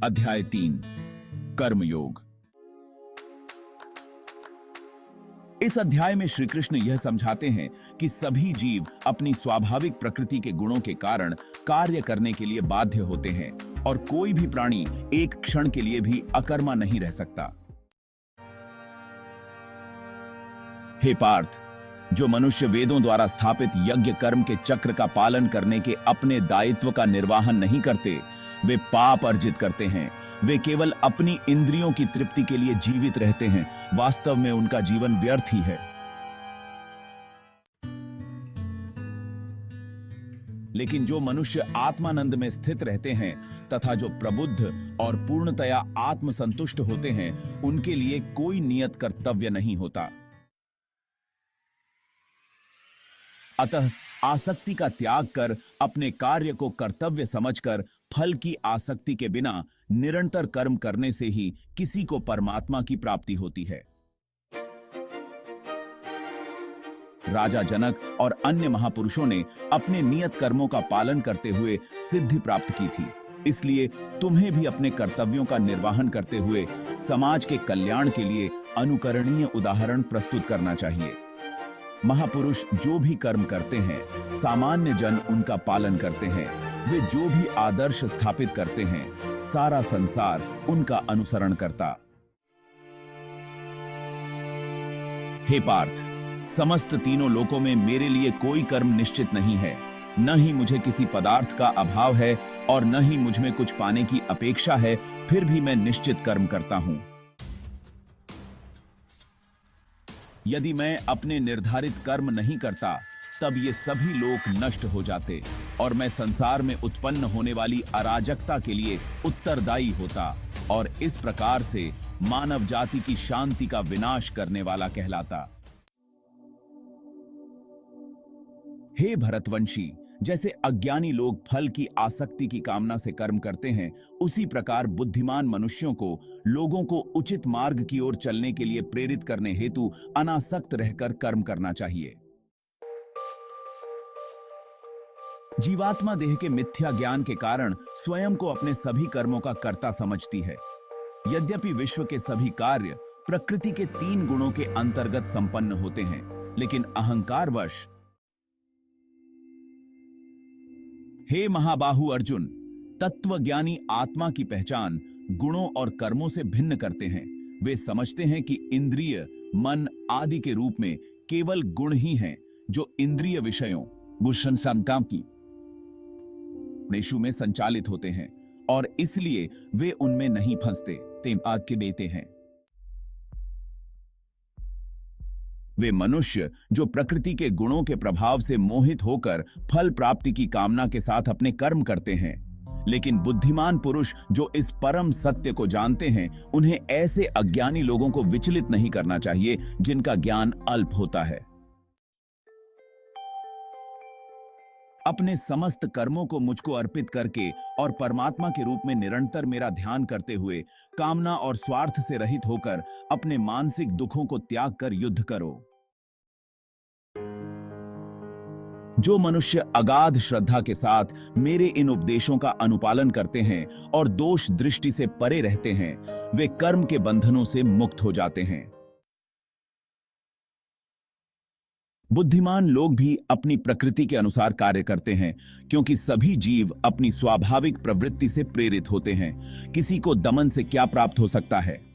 अध्याय 3 कर्मयोग। इस अध्याय में श्री कृष्ण यह समझाते हैं कि सभी जीव अपनी स्वाभाविक प्रकृति के गुणों के कारण कार्य करने के लिए बाध्य होते हैं और कोई भी प्राणी एक क्षण के लिए भी अकर्मा नहीं रह सकता। हे पार्थ, जो मनुष्य वेदों द्वारा स्थापित यज्ञ कर्म के चक्र का पालन करने के अपने दायित्व का निर्वाहन नहीं करते, वे पाप अर्जित करते हैं। वे केवल अपनी इंद्रियों की तृप्ति के लिए जीवित रहते हैं। वास्तव में उनका जीवन व्यर्थ ही है। लेकिन जो मनुष्य आत्मानंद में स्थित रहते हैं तथा जो प्रबुद्ध और पूर्णतया आत्मसंतुष्ट होते हैं, उनके लिए कोई नियत कर्तव्य नहीं होता। अतः आसक्ति का त्याग कर अपने कार्य को कर्तव्य समझकर फल की आसक्ति के बिना निरंतर कर्म करने से ही किसी को परमात्मा की प्राप्ति होती है। राजा जनक और अन्य महापुरुषों ने अपने नियत कर्मों का पालन करते हुए सिद्धि प्राप्त की थी। इसलिए तुम्हें भी अपने कर्तव्यों का निर्वहन करते हुए समाज के कल्याण के लिए अनुकरणीय उदाहरण प्रस्तुत करना चाहिए। महापुरुष जो भी कर्म करते हैं, सामान्य जन उनका पालन करते हैं। वे जो भी आदर्श स्थापित करते हैं, सारा संसार उनका अनुसरण करता। हे पार्थ, समस्त तीनों लोकों में मेरे लिए कोई कर्म निश्चित नहीं है। न ही मुझे किसी पदार्थ का अभाव है और न ही मुझ में कुछ पाने की अपेक्षा है, फिर भी मैं निश्चित कर्म करता हूं। यदि मैं अपने निर्धारित कर्म नहीं करता, तब ये सभी लोक नष्ट हो जाते और मैं संसार में उत्पन्न होने वाली अराजकता के लिए उत्तरदायी होता और इस प्रकार से मानव जाति की शांति का विनाश करने वाला कहलाता। हे भरतवंशी, जैसे अज्ञानी लोग फल की आसक्ति की कामना से कर्म करते हैं, उसी प्रकार बुद्धिमान मनुष्यों को लोगों को उचित मार्ग की ओर चलने के लिए प्रेरित करने हेतु अनासक्त रहकर कर्म करना चाहिए। जीवात्मा देह के मिथ्या ज्ञान के कारण स्वयं को अपने सभी कर्मों का कर्ता समझती है। यद्यपि विश्व के सभी कार्य प्रकृति के 3 गुणों के अंतर्गत संपन्न होते हैं, लेकिन अहंकारवश हे महाबाहु अर्जुन, तत्वज्ञानी आत्मा की पहचान गुणों और कर्मों से भिन्न करते हैं। वे समझते हैं कि इंद्रिय, मन आदि के रूप में केवल गुण ही हैं जो इंद्रिय विषयों की नेशु में संचालित होते हैं और इसलिए वे उनमें नहीं फंसते, तेम आग के देते हैं। वे मनुष्य जो प्रकृति के गुणों के प्रभाव से मोहित होकर फल प्राप्ति की कामना के साथ अपने कर्म करते हैं, लेकिन बुद्धिमान पुरुष जो इस परम सत्य को जानते हैं, उन्हें ऐसे अज्ञानी लोगों को विचलित नहीं करना चाहिए जिनका ज्ञान अल्प होता है। अपने समस्त कर्मों को मुझको अर्पित करके और परमात्मा के रूप में निरंतर मेरा ध्यान करते हुए कामना और स्वार्थ से रहित होकर अपने मानसिक दुखों को त्याग कर युद्ध करो। जो मनुष्य अगाध श्रद्धा के साथ मेरे इन उपदेशों का अनुपालन करते हैं और दोष दृष्टि से परे रहते हैं, वे कर्म के बंधनों से मुक्त हो जाते हैं। बुद्धिमान लोग भी अपनी प्रकृति के अनुसार कार्य करते हैं, क्योंकि सभी जीव अपनी स्वाभाविक प्रवृत्ति से प्रेरित होते हैं। किसी को दमन से क्या प्राप्त हो सकता है?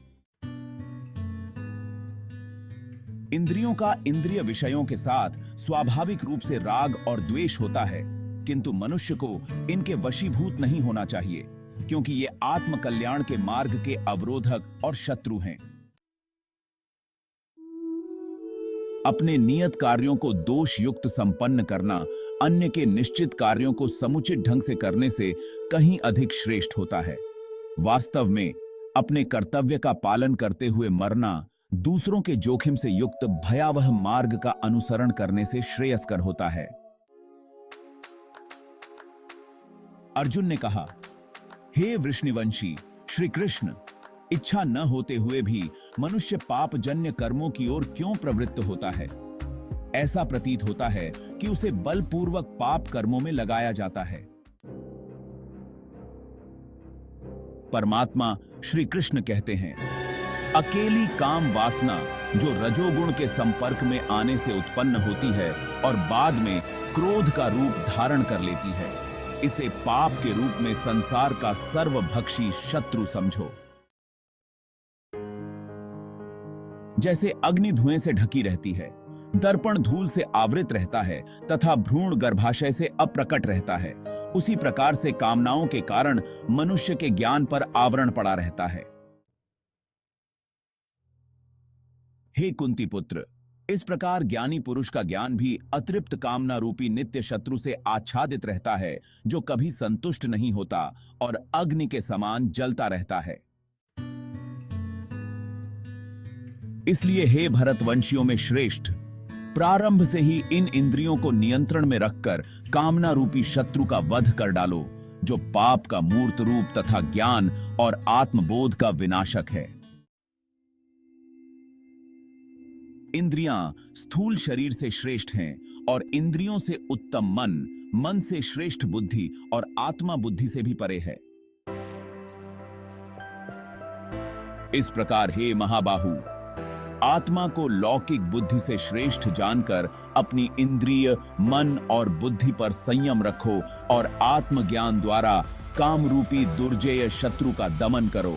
इंद्रियों का इंद्रिय विषयों के साथ स्वाभाविक रूप से राग और द्वेष होता है, किंतु मनुष्य को इनके वशीभूत नहीं होना चाहिए, क्योंकि ये आत्म कल्याण के मार्ग के अवरोधक और शत्रु हैं। अपने नियत कार्यों को दोष युक्त संपन्न करना अन्य के निश्चित कार्यों को समुचित ढंग से करने से कहीं अधिक श्रेष्ठ होता है। वास्तव में अपने कर्तव्य का पालन करते हुए मरना दूसरों के जोखिम से युक्त भयावह मार्ग का अनुसरण करने से श्रेयस्कर होता है। अर्जुन ने कहा, हे वृष्णिवंशी, श्री कृष्ण, इच्छा न होते हुए भी मनुष्य पापजन्य कर्मों की ओर क्यों प्रवृत्त होता है? ऐसा प्रतीत होता है कि उसे बलपूर्वक पाप कर्मों में लगाया जाता है। परमात्मा श्री कृष्ण कहते हैं, अकेली काम वासना जो रजोगुण के संपर्क में आने से उत्पन्न होती है और बाद में क्रोध का रूप धारण कर लेती है, इसे पाप के रूप में संसार का सर्वभक्षी शत्रु समझो। जैसे अग्नि धुएं से ढकी रहती है, दर्पण धूल से आवृत रहता है तथा भ्रूण गर्भाशय से अप्रकट रहता है, उसी प्रकार से कामनाओं के कारण मनुष्य के ज्ञान पर आवरण पड़ा रहता है। हे कुंती पुत्र, इस प्रकार ज्ञानी पुरुष का ज्ञान भी अतृप्त कामना रूपी नित्य शत्रु से आच्छादित रहता है, जो कभी संतुष्ट नहीं होता और अग्नि के समान जलता रहता है। इसलिए हे भरतवंशियों में श्रेष्ठ, प्रारंभ से ही इन इंद्रियों को नियंत्रण में रखकर कामना रूपी शत्रु का वध कर डालो, जो पाप का मूर्त रूप तथा ज्ञान और आत्मबोध का विनाशक है। इंद्रियां स्थूल शरीर से श्रेष्ठ हैं और इंद्रियों से उत्तम मन, मन से श्रेष्ठ बुद्धि और आत्मा बुद्धि से भी परे है। इस प्रकार हे महाबाहु, आत्मा को लौकिक बुद्धि से श्रेष्ठ जानकर अपनी इंद्रिय, मन और बुद्धि पर संयम रखो और आत्मज्ञान द्वारा काम रूपी दुर्जेय शत्रु का दमन करो।